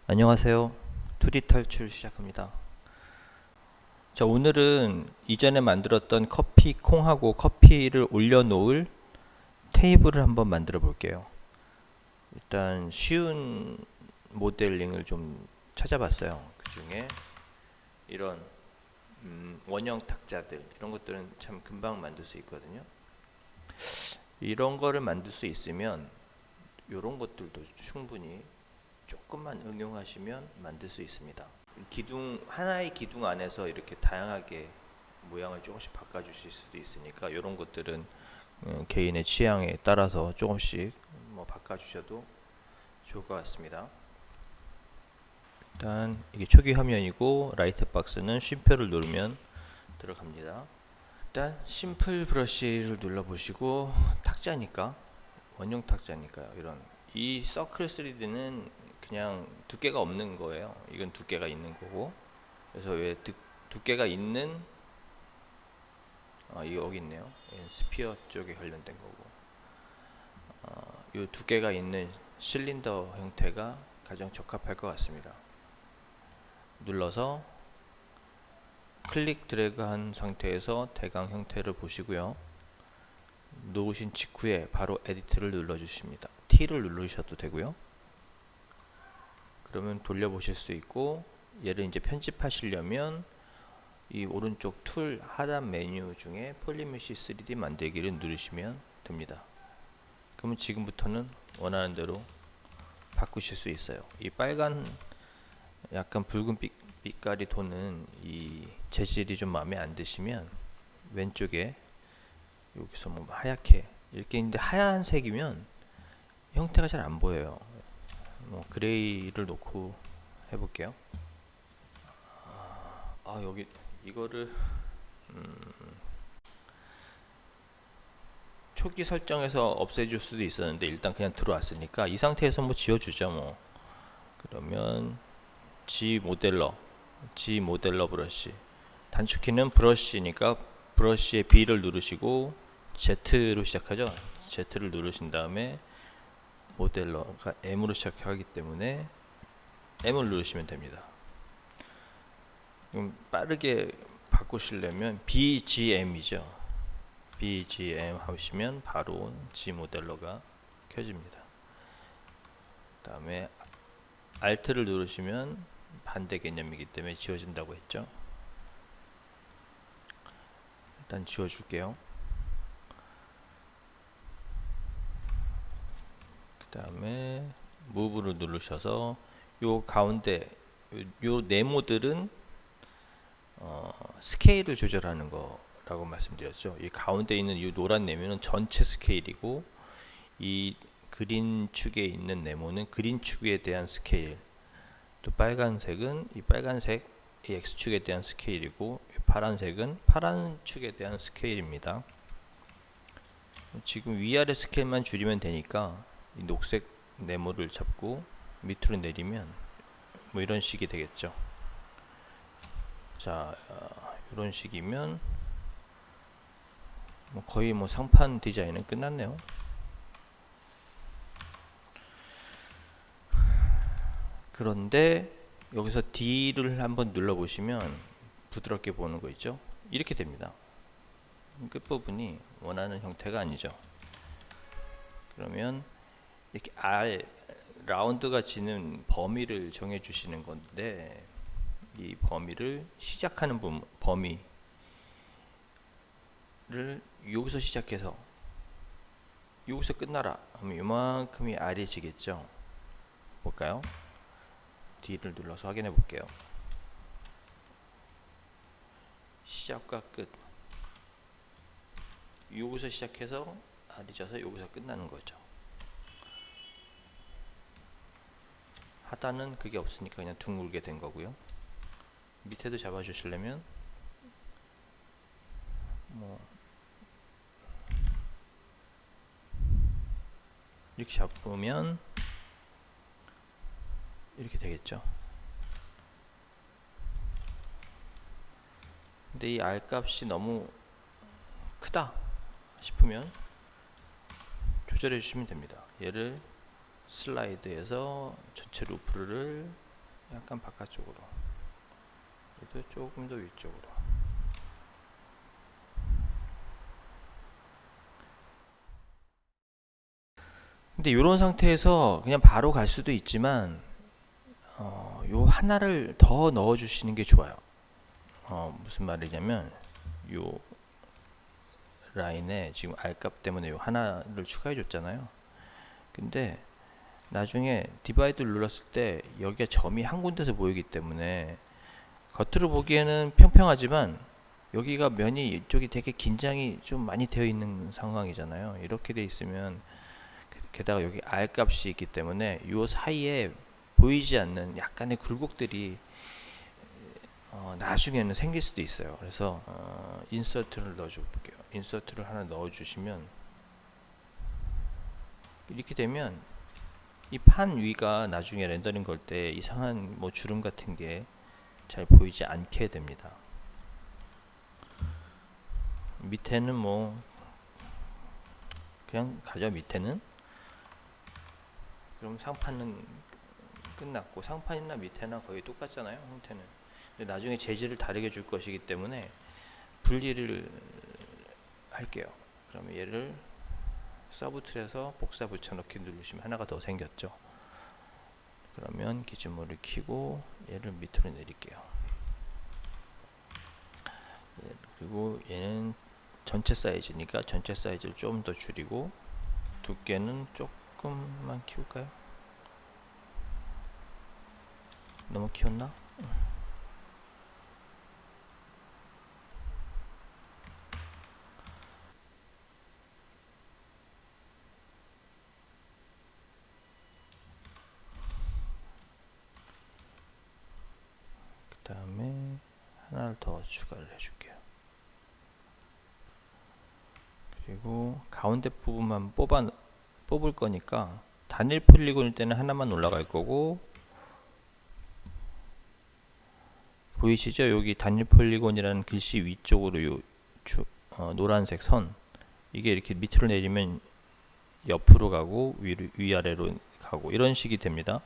안녕하세요. 2D 탈출 시작합니다. 자, 오늘은 이전에 만들었던 커피 콩하고 커피를 올려놓을 테이블을 한번 만들어 볼게요. 일단 쉬운 모델링을 좀 찾아봤어요. 그 중에 이런 원형 탁자들, 이런 것들은 참 금방 만들 수 있거든요. 이런 거를 만들 수 있으면 이런 것들도 충분히 조금만 응용하시면 만들 수 있습니다. 하나의 기둥 안에서 이렇게 다양하게 모양을 조금씩 바꿔주실 수도 있으니까 이런 것들은 개인의 취향에 따라서 조금씩 바꿔주셔도 좋을 것 같습니다. 일단 이게 초기 화면이고 라이트 박스는 쉼표를 누르면 들어갑니다. 일단 심플 브러쉬를 눌러보시고 탁자니까 원형 탁자니까요. 이 서클 3D는 그냥 두께가 없는 거예요. 이건 두께가 있는 거고, 그래서 왜 두께가 있는 이거 여기 있네요. 스피어 쪽에 관련된 거고, 이 두께가 있는 실린더 형태가 가장 적합할 것 같습니다. 눌러서 클릭 드래그 한 상태에서 대강 형태를 보시고요. 놓으신 직후에 바로 에디트를 눌러주십니다. T를 누르셔도 되고요. 그러면 돌려보실 수 있고, 얘를 이제 편집하시려면 이 오른쪽 툴 하단 메뉴 중에 폴리메쉬 3D 만들기를 누르시면 됩니다. 그러면 지금부터는 원하는 대로 바꾸실 수 있어요. 이 빨간 약간 붉은 빛깔이 도는 이 재질이 좀 마음에 안 드시면 왼쪽에 여기서 하얗게 이렇게 있는데, 하얀색이면 형태가 잘 안 보여요. 그레이를 놓고 해볼게요. 여기 이거를 초기 설정에서 없애줄 수도 있었는데 일단 그냥 들어왔으니까 이 상태에서 지워주죠. 그러면 G 모델러 브러쉬, 단축키는 브러쉬니까 브러쉬의 B를 누르시고 Z로 시작하죠. Z를 누르신 다음에 모델러가 M으로 시작하기 때문에 M을 누르시면 됩니다. 그럼 빠르게 바꾸시려면 BGM이죠. BGM 하시면 바로 G 모델러가 켜집니다. 그 다음에 Alt를 누르시면 반대 개념이기 때문에 지워진다고 했죠. 일단 지워줄게요. 그 다음에 Move를 누르셔서 요 가운데 요 네모들은 스케일을 조절하는 거라고 말씀드렸죠. 이 가운데 있는 이 노란 네모는 전체 스케일이고, 이 그린 축에 있는 네모는 그린 축에 대한 스케일, 또 빨간색은 이 빨간색 이 X축에 대한 스케일이고, 이 파란색은 파란 축에 대한 스케일입니다. 지금 위아래 스케일만 줄이면 되니까 이 녹색 네모를 잡고 밑으로 내리면 이런 식이 되겠죠. 자, 이런 식이면 거의 상판 디자인은 끝났네요. 그런데 여기서 D를 한번 눌러보시면 부드럽게 보는 거 있죠? 이렇게 됩니다. 끝부분이 원하는 형태가 아니죠. 그러면 이렇게 라운드가 지는 범위를 정해 주시는 건데, 이 범위를 시작하는 범위를 여기서 시작해서 여기서 끝나라 하면 이만큼이 R이지겠죠. 볼까요? D를 눌러서 확인해 볼게요. 시작과 끝, 여기서 시작해서 R이 져서 여기서 끝나는 거죠. 하단은 그게 없으니까 그냥 둥글게 된 거고요. 밑에도 잡아주시려면 이렇게 잡으면 이렇게 되겠죠. 근데 이 R 값이 너무 크다 싶으면 조절해 주시면 됩니다. 얘를 슬라이드해서 전체 루프를 약간 바깥쪽으로, 얘도 조금 더 위쪽으로. 근데 이런 상태에서 그냥 바로 갈 수도 있지만 요 하나를 더 넣어 주시는 게 좋아요. 무슨 말이냐면 요 라인에 지금 R값 때문에 요 하나를 추가해 줬잖아요. 근데 나중에 디바이드를 눌렀을 때 여기가 점이 한 군데서 보이기 때문에 겉으로 보기에는 평평하지만 여기가 면이 이쪽이 되게 긴장이 좀 많이 되어 있는 상황이잖아요. 이렇게 돼 있으면, 게다가 여기 R 값이 있기 때문에 이 사이에 보이지 않는 약간의 굴곡들이 나중에는 생길 수도 있어요. 그래서 인서트를 넣어줘 볼게요. 인서트를 하나 넣어주시면, 이렇게 되면 이 판 위가 나중에 렌더링 걸 때 이상한 뭐 주름 같은 게 잘 보이지 않게 됩니다. 밑에는 뭐 그냥 가죠. 밑에는 그럼 상판은 끝났고, 상판이나 밑에나 거의 똑같잖아요, 형태는. 근데 나중에 재질을 다르게 줄 것이기 때문에 분리를 할게요. 그러면 얘를 서브 툴에서 복사 붙여넣기 누르시면 하나가 더 생겼죠. 그러면 기준모를 켜고 얘를 밑으로 내릴게요. 그리고 얘는 전체 사이즈니까 전체 사이즈를 좀 더 줄이고, 두께는 조금만 키울까요? 너무 키웠나? 그 다음에 하나를 더 추가를 해줄게요. 그리고 가운데 부분만 뽑을 거니까 단일 폴리곤일 때는 하나만 올라갈 거고, 보이시죠? 여기 단일 폴리곤이라는 글씨 위쪽으로 요 노란색 선, 이게 이렇게 밑으로 내리면 옆으로 가고 위아래로 가고 이런 식이 됩니다.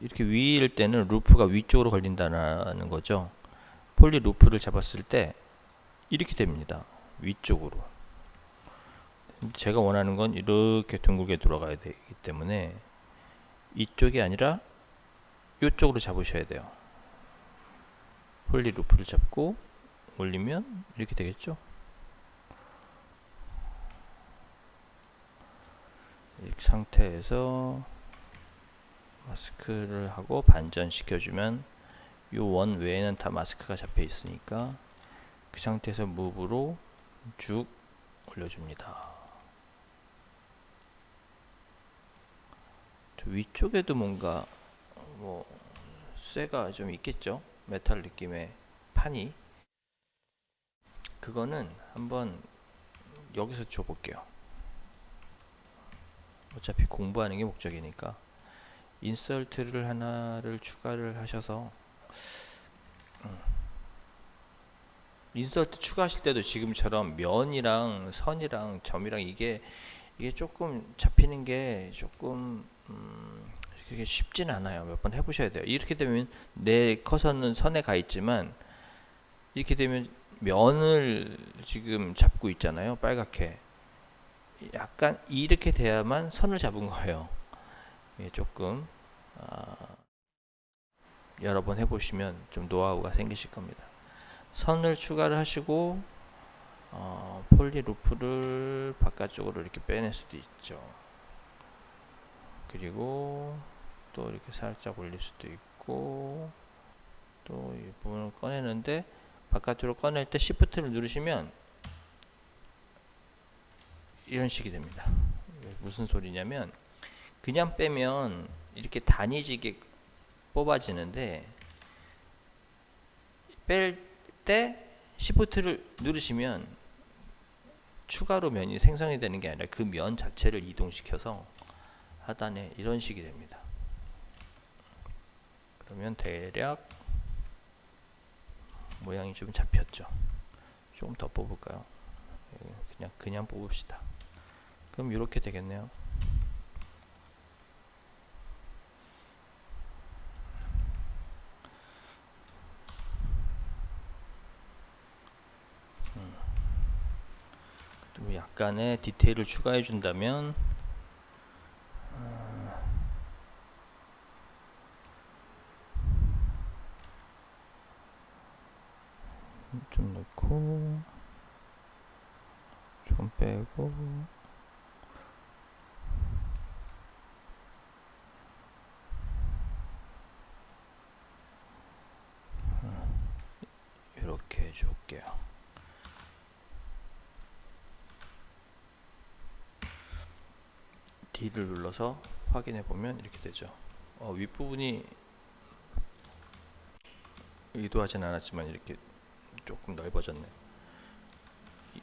이렇게 위일 때는 루프가 위쪽으로 걸린다는 거죠. 폴리 루프를 잡았을 때 이렇게 됩니다. 위쪽으로. 제가 원하는 건 이렇게 둥글게 돌아가야 되기 때문에 이쪽이 아니라 이쪽으로 잡으셔야 돼요. 폴리 루프를 잡고 올리면 이렇게 되겠죠. 이 상태에서 마스크를 하고 반전 시켜주면 이 원 외에는 다 마스크가 잡혀 있으니까 그 상태에서 무브로 쭉 올려줍니다. 저 위쪽에도 뭔가 뭐 쇠가 좀 있겠죠. 메탈 느낌의 판이. 그거는 한번 여기서 줘볼게요. 어차피 공부하는 게 목적이니까. 인설트를 하나를 추가를 하셔서 인설트 추가하실 때도 지금처럼 면이랑 선이랑 점이랑 이게 조금 잡히는 게 조금 그게 쉽진 않아요. 몇 번 해보셔야 돼요. 이렇게 되면 내 커서는 선에 가 있지만 이렇게 되면 면을 지금 잡고 있잖아요. 빨갛게. 약간 이렇게 돼야만 선을 잡은 거예요. 조금 여러 번 해보시면 좀 노하우가 생기실 겁니다. 선을 추가를 하시고 폴리 루프를 바깥쪽으로 이렇게 빼낼 수도 있죠. 그리고 또 이렇게 살짝 올릴 수도 있고, 또 이 부분을 꺼내는데 바깥으로 꺼낼 때 Shift를 누르시면 이런 식이 됩니다. 무슨 소리냐면 그냥 빼면 이렇게 단위지게 뽑아지는데 뺄 때 Shift를 누르시면 추가로 면이 생성이 되는 게 아니라 그 면 자체를 이동시켜서 하단에 이런 식이 됩니다. 그러면 대략 모양이 좀 잡혔죠. 조금 더 뽑을까요? 그냥 뽑읍시다. 그럼 이렇게 되겠네요. 좀 약간의 디테일을 추가해 준다면 좀 넣고 좀 빼고 이렇게 해줄게요. D를 눌러서 확인해 보면 이렇게 되죠. 윗부분이 의도하진 않았지만 이렇게 조금 넓어졌네.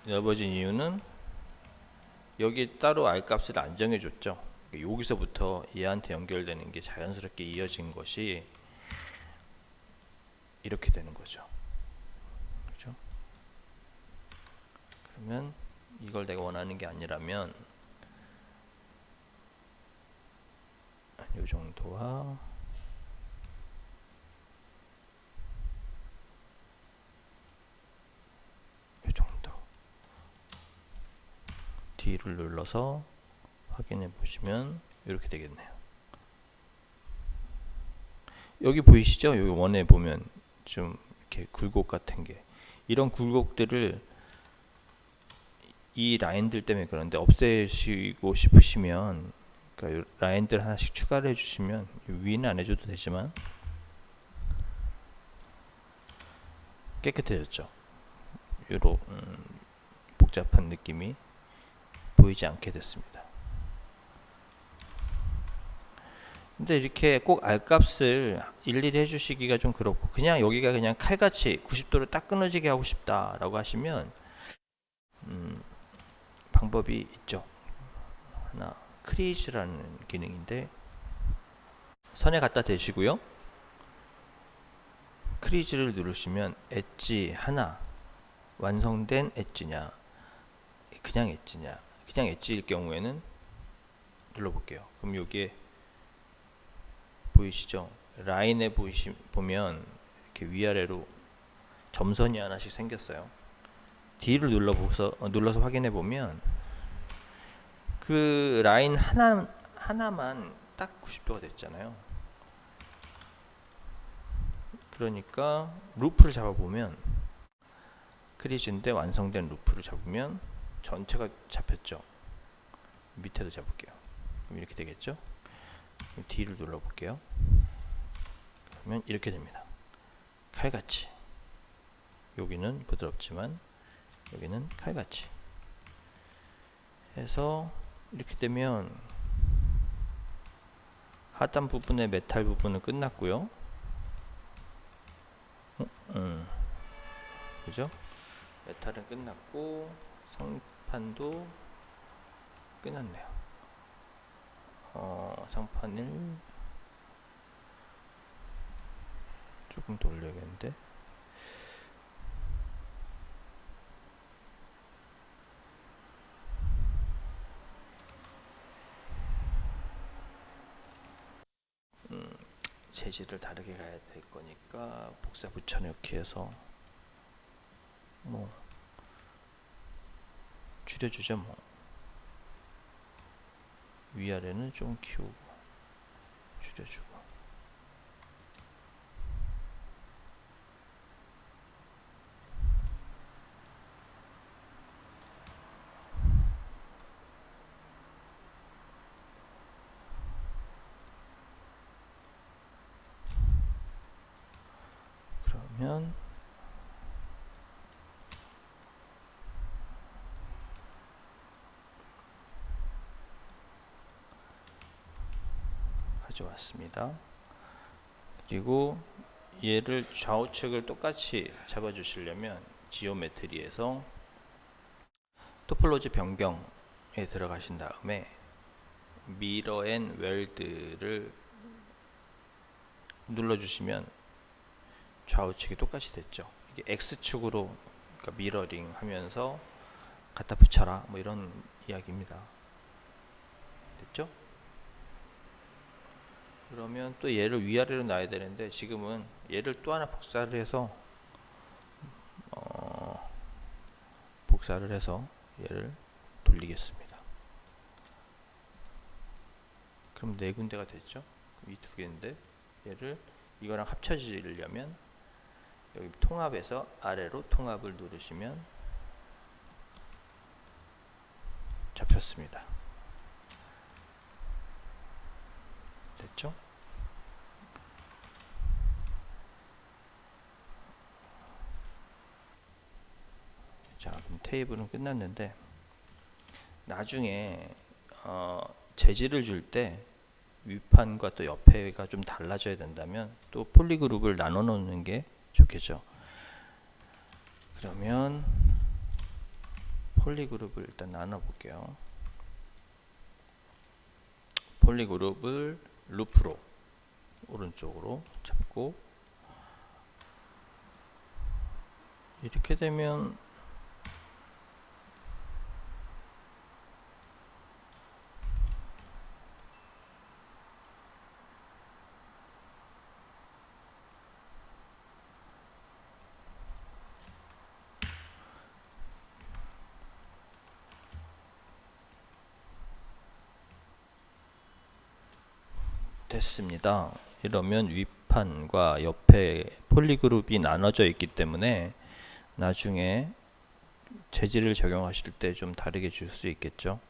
넓어진 이유는 여기 따로 R값을 안 정해줬죠. 여기서부터 얘한테 연결되는 게 자연스럽게 이어진 것이 이렇게 되는 거죠. 그렇죠? 그러면 이걸 내가 원하는 게 아니라면 이 정도와 이 정도 D를 눌러서 확인해 보시면 이렇게 되겠네요. 여기 보이시죠? 여기 원에 보면 좀 이렇게 굴곡 같은 게, 이런 굴곡들을 이 라인들 때문에 그런데 없애시고 싶으시면, 그러니까 라인들 하나씩 추가를 해주시면, 위는 안 해줘도 되지만 깨끗해졌죠. 요런 복잡한 느낌이 보이지 않게 됐습니다. 근데 이렇게 꼭 R값을 일일이 해주시기가 좀 그렇고, 그냥 여기가 그냥 칼같이 90도로 딱 끊어지게 하고 싶다라고 하시면 방법이 있죠. 하나, 크리즈라는 기능인데 선에 갖다 대시고요. 크리즈를 누르시면 엣지 하나, 완성된 엣지냐, 그냥 엣지냐. 그냥 엣지일 경우에는 눌러볼게요. 그럼 여기에 보이시죠? 라인에 보면 이렇게 위아래로 점선이 하나씩 생겼어요. D를 눌러서 확인해 보면 그 라인 하나만 딱 90도가 됐잖아요. 그러니까 루프를 잡아보면, 크리즈인데 완성된 루프를 잡으면 전체가 잡혔죠. 밑에도 잡을게요. 그럼 이렇게 되겠죠. D를 눌러볼게요. 그러면 이렇게 됩니다. 칼같이. 여기는 부드럽지만 여기는 칼같이 해서 이렇게 되면 하단 부분의 메탈 부분은 끝났고요. 그죠? 메탈은 끝났고 상판도 끝났네요. 상판을 조금 더 올려야겠는데, 재질을 다르게 가야 될 거니까 복사 붙여넣기 해서 뭐 줄여주죠. 뭐 위아래는 좀 키우고 줄여주고. 그러면 가져왔습니다. 그리고 얘를 좌우측을 똑같이 잡아주시려면 지오메트리에서 토폴로지 변경에 들어가신 다음에 미러 앤 웰드를 눌러주시면 좌우측이 똑같이 됐죠. 이게 X축으로 그러니까 미러링 하면서 갖다 붙여라 뭐 이런 이야기입니다. 됐죠? 그러면 또 얘를 위아래로 놔야 되는데 지금은 얘를 또 하나 복사를 해서 얘를 돌리겠습니다. 그럼 네 군데가 됐죠? 이 두 개인데 얘를 이거랑 합쳐지려면 여기 통합에서 아래로 통합을 누르시면 잡혔습니다. 됐죠? 자, 그럼 테이블은 끝났는데 나중에 재질을 줄 때 윗판과 또 옆에가 좀 달라져야 된다면 또 폴리그룹을 나눠 놓는 게 좋겠죠. 그러면 폴리그룹을 일단 나눠 볼게요. 폴리그룹을 루프로 오른쪽으로 잡고 이렇게 되면 됐습니다. 이러면 윗판과 옆에 폴리그룹이 나눠져 있기 때문에 나중에 재질을 적용하실 때 좀 다르게 줄 수 있겠죠.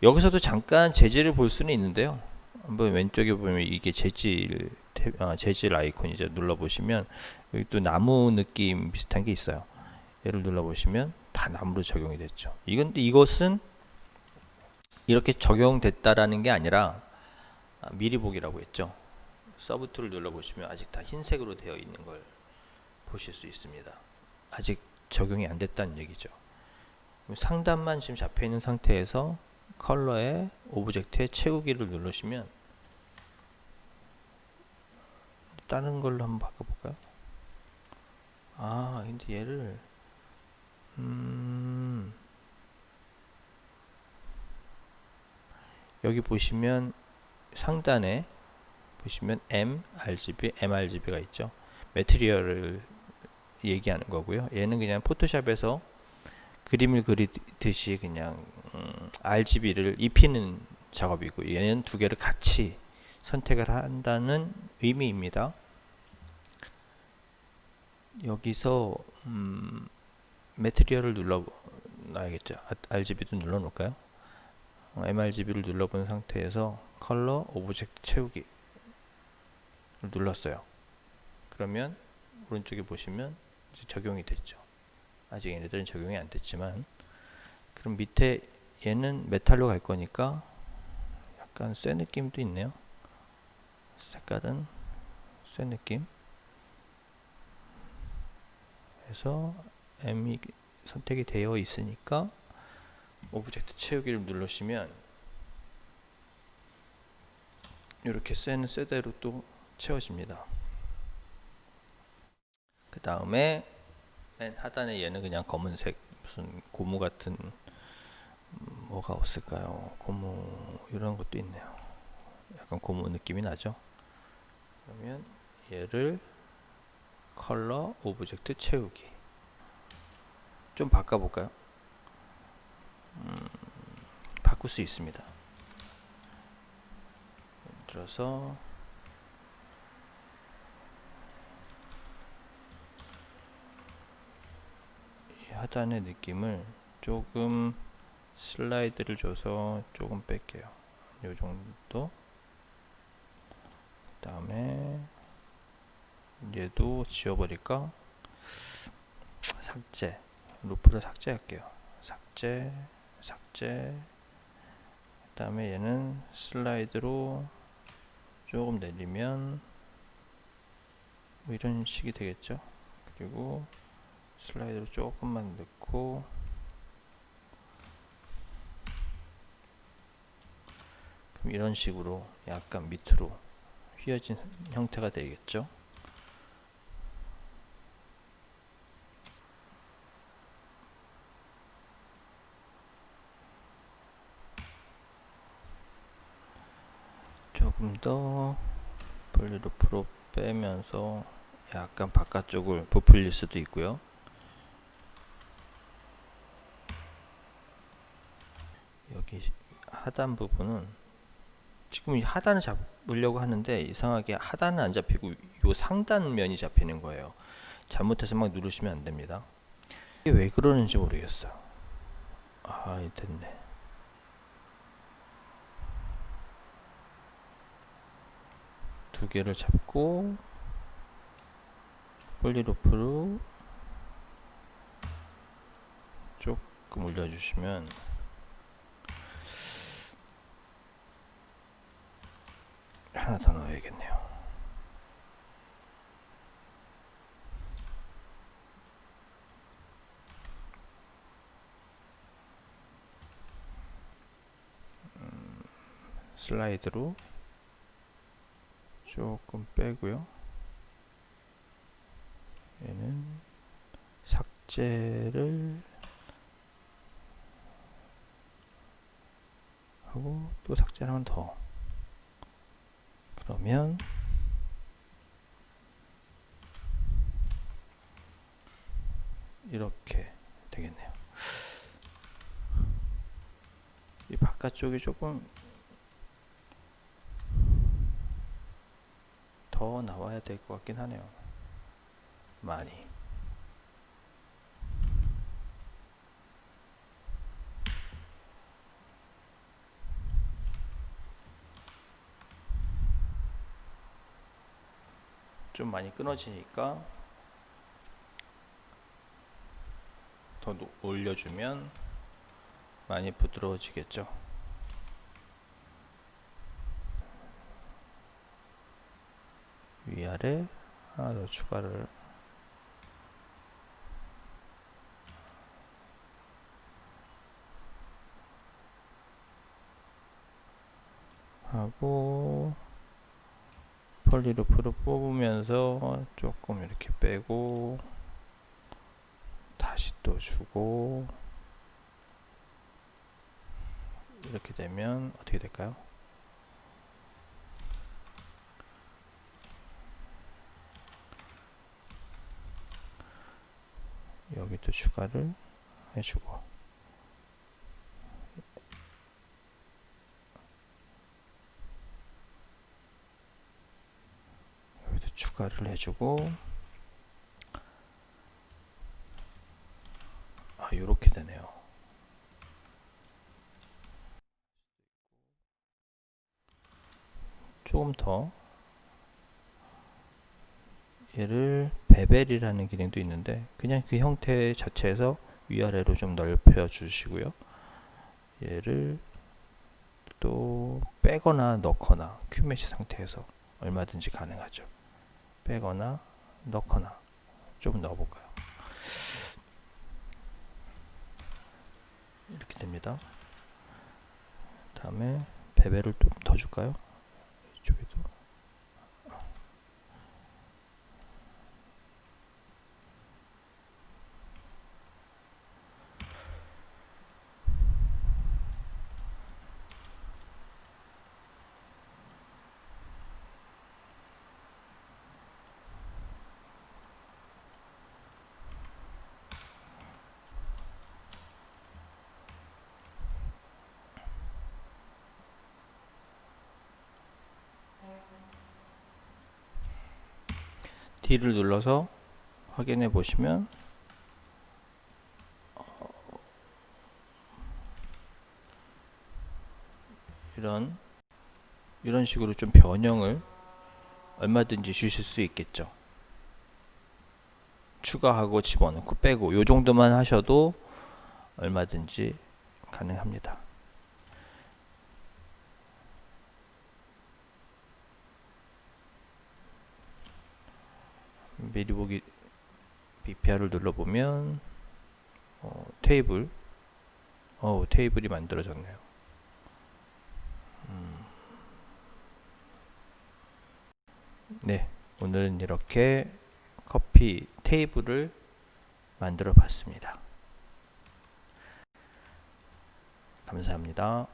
여기서도 잠깐 재질을 볼 수는 있는데요. 한번 왼쪽에 보면 이게 재질 아이콘이죠. 눌러보시면 여기 또 나무 느낌 비슷한 게 있어요. 얘를 눌러보시면 다 나무로 적용이 됐죠. 이것은 이렇게 적용됐다라는 게 아니라 미리 보기라고 했죠. 서브 툴을 눌러보시면 아직 다 흰색으로 되어 있는 걸 보실 수 있습니다. 아직 적용이 안 됐다는 얘기죠. 상단만 지금 잡혀 있는 상태에서 컬러에 오브젝트에 채우기를 누르시면 다른 걸로 한번 바꿔볼까요? 근데 얘를 여기 보시면 상단에 보시면 MRGB가 있죠. 매트리얼을 얘기하는 거고요. 얘는 그냥 포토샵에서 그림을 그리듯이 그냥 RGB를 입히는 작업이고 얘는 두 개를 같이 선택을 한다는 의미입니다. 여기서 매트리얼을 눌러놔야겠죠. RGB도 눌러놓을까요? MRGB를 눌러본 상태에서 컬러 오브젝트 채우기를 눌렀어요. 그러면 오른쪽에 보시면 이제 적용이 됐죠. 아직 얘네들은 적용이 안 됐지만 그럼 밑에 얘는 메탈로 갈 거니까 약간 쇠 느낌도 있네요. 색깔은 쇠 느낌. 그래서 M이 선택이 되어 있으니까 오브젝트 채우기를 누르시면 이렇게 쇠는 쇠대로 또 채워집니다. 그 다음에 맨 하단에 얘는 그냥 검은색 무슨 고무 같은 뭐가 없을까요? 고무 이런 것도 있네요. 약간 고무 느낌이 나죠? 그러면 얘를 컬러 오브젝트 채우기 좀 바꿔볼까요? 바꿀 수 있습니다. 들어서 이 하단의 느낌을 조금 슬라이드를 줘서 조금 뺄게요. 요 정도. 그 다음에 얘도 지워버릴까? 삭제. 루프를 삭제할게요. 삭제. 그 다음에 얘는 슬라이드로 조금 내리면 뭐 이런 식이 되겠죠. 그리고 슬라이드로 조금만 넣고 그럼 이런 식으로 약간 밑으로 휘어진 형태가 되겠죠. 조금 더 폴리루프로 빼면서 약간 바깥쪽을 부풀릴 수도 있고요. 여기 하단 부분은 지금 이 하단을 잡으려고 하는데 이상하게 하단은 안 잡히고 요 상단 면이 잡히는 거예요. 잘못해서 막 누르시면 안 됩니다. 이게 왜 그러는지 모르겠어요. 아, 됐네. 두 개를 잡고 폴리루프로 조금 올려주시면 하나 더 넣어야겠네요. 슬라이드로 조금 빼고요. 얘는 삭제를 하고 또 삭제를 하면 더. 그러면 이렇게 되겠네요. 이 바깥쪽이 조금 더 나와야 될 것 같긴 하네요. 많이. 좀 많이 끊어지니까 더 올려주면 많이 부드러워지겠죠. 위아래 하나 더 추가를 하고 폴리루프로 뽑으면서 조금 이렇게 빼고 다시 또 주고 이렇게 되면 어떻게 될까요? 여기도 추가를 해주고 여기도 추가를 해주고 이렇게 되네요. 조금 더 얘를 베벨이라는 기능도 있는데 그냥 그 형태 자체에서 위아래로 좀 넓혀 주시고요. 얘를 또 빼거나 넣거나 큐메시 상태에서 얼마든지 가능하죠. 빼거나 넣거나 좀 넣어볼까요? 이렇게 됩니다. 다음에 베벨을 좀 더 줄까요? 이쪽에도 D를 눌러서 확인해 보시면 이런 식으로 좀 변형을 얼마든지 주실 수 있겠죠. 추가하고 집어넣고 빼고 요 정도만 하셔도 얼마든지 가능합니다. 미리 보기 BPR을 눌러보면 테이블이 만들어졌네요. 네, 오늘은 이렇게 커피 테이블을 만들어 봤습니다. 감사합니다.